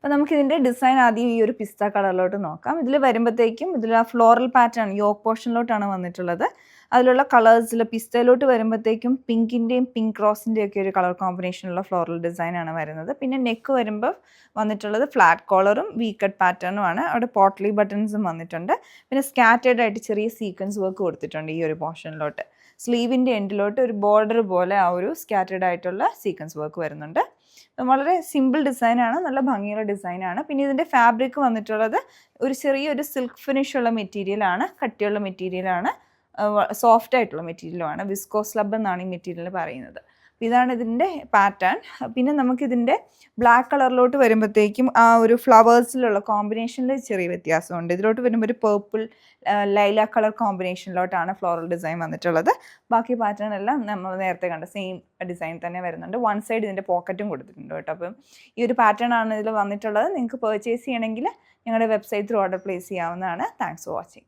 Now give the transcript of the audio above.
അപ്പോൾ നമുക്കിതിൻ്റെ ഡിസൈൻ ആദ്യം ഈ ഒരു പിസ്ത കളറിലോട്ട് നോക്കാം. ഇതിൽ വരുമ്പോഴത്തേക്കും ഇതിൽ ആ ഫ്ലോറൽ പാറ്റേൺ യോക്ക് പോർഷനിലോട്ടാണ് വന്നിട്ടുള്ളത്. അതിലുള്ള കളേഴ്സിൽ പിസ്തയിലോട്ട് വരുമ്പോഴത്തേക്കും പിങ്കിൻ്റെയും പിങ്ക് റോസിൻ്റെയും ഒക്കെ ഒരു കളർ കോമ്പിനേഷനുള്ള ഫ്ലോറൽ ഡിസൈനാണ് വരുന്നത്. പിന്നെ നെക്ക് വരുമ്പോൾ വന്നിട്ടുള്ളത് ഫ്ലാറ്റ് കോളറും വി കട്ട് പാറ്റേണുമാണ്. അവിടെ പോട്ട്ലി ബട്ടൺസും വന്നിട്ടുണ്ട്. പിന്നെ സ്കാറ്റേർഡ് ആയിട്ട് ചെറിയ സീക്വൻസ് വർക്ക് കൊടുത്തിട്ടുണ്ട് ഈ ഒരു പോർഷനിലോട്ട്. സ്ലീവിൻ്റെ എൻഡിലോട്ട് ഒരു ബോർഡർ പോലെ ആ ഒരു സ്കാറ്റേർഡ് ആയിട്ടുള്ള സീക്വൻസ് വർക്ക് വരുന്നുണ്ട്. വളരെ സിമ്പിൾ ഡിസൈനാണ്, നല്ല ഭംഗിയുള്ള ഡിസൈനാണ്. പിന്നെ ഇതിൻ്റെ ഫാബ്രിക് വന്നിട്ടുള്ളത് ഒരു ചെറിയൊരു സിൽക്ക് ഫിനിഷ് ഉള്ള മെറ്റീരിയലാണ്, കട്ടിയുള്ള മെറ്റീരിയലാണ്, സോഫ്റ്റ് ആയിട്ടുള്ള മെറ്റീരിയലുമാണ്. വിസ്കോസ് ലബ് എന്നാണ് ഈ മെറ്റീരിയൽ പറയുന്നത്. ഇതാണ് ഇതിൻ്റെ പാറ്റേൺ. പിന്നെ നമുക്കിതിൻ്റെ ബ്ലാക്ക് കളറിലോട്ട് വരുമ്പോഴത്തേക്കും ആ ഒരു ഫ്ലവേഴ്സിലുള്ള കോമ്പിനേഷനിൽ ചെറിയ വ്യത്യാസമുണ്ട്. ഇതിലോട്ട് വരുമ്പോൾ ഒരു പേർപ്പിൾ ലൈല കളർ കോമ്പിനേഷനിലോട്ടാണ് ഫ്ലോറൽ ഡിസൈൻ വന്നിട്ടുള്ളത്. ബാക്കി പാറ്റേൺ എല്ലാം നമ്മൾ നേരത്തെ കണ്ട സെയിം ഡിസൈൻ തന്നെ വരുന്നുണ്ട്. വൺ സൈഡ് ഇതിൻ്റെ പോക്കറ്റും കൊടുത്തിട്ടുണ്ട് കേട്ടോ. അപ്പം ഈ ഒരു പാറ്റേൺ ആണ് ഇതിൽ വന്നിട്ടുള്ളത്. നിങ്ങൾക്ക് പർച്ചേസ് ചെയ്യണമെങ്കിൽ ഞങ്ങളുടെ വെബ്സൈറ്റ് ത്രൂ ഓർഡർ പ്ലേസ് ചെയ്യാവുന്നതാണ്. Thanks for watching.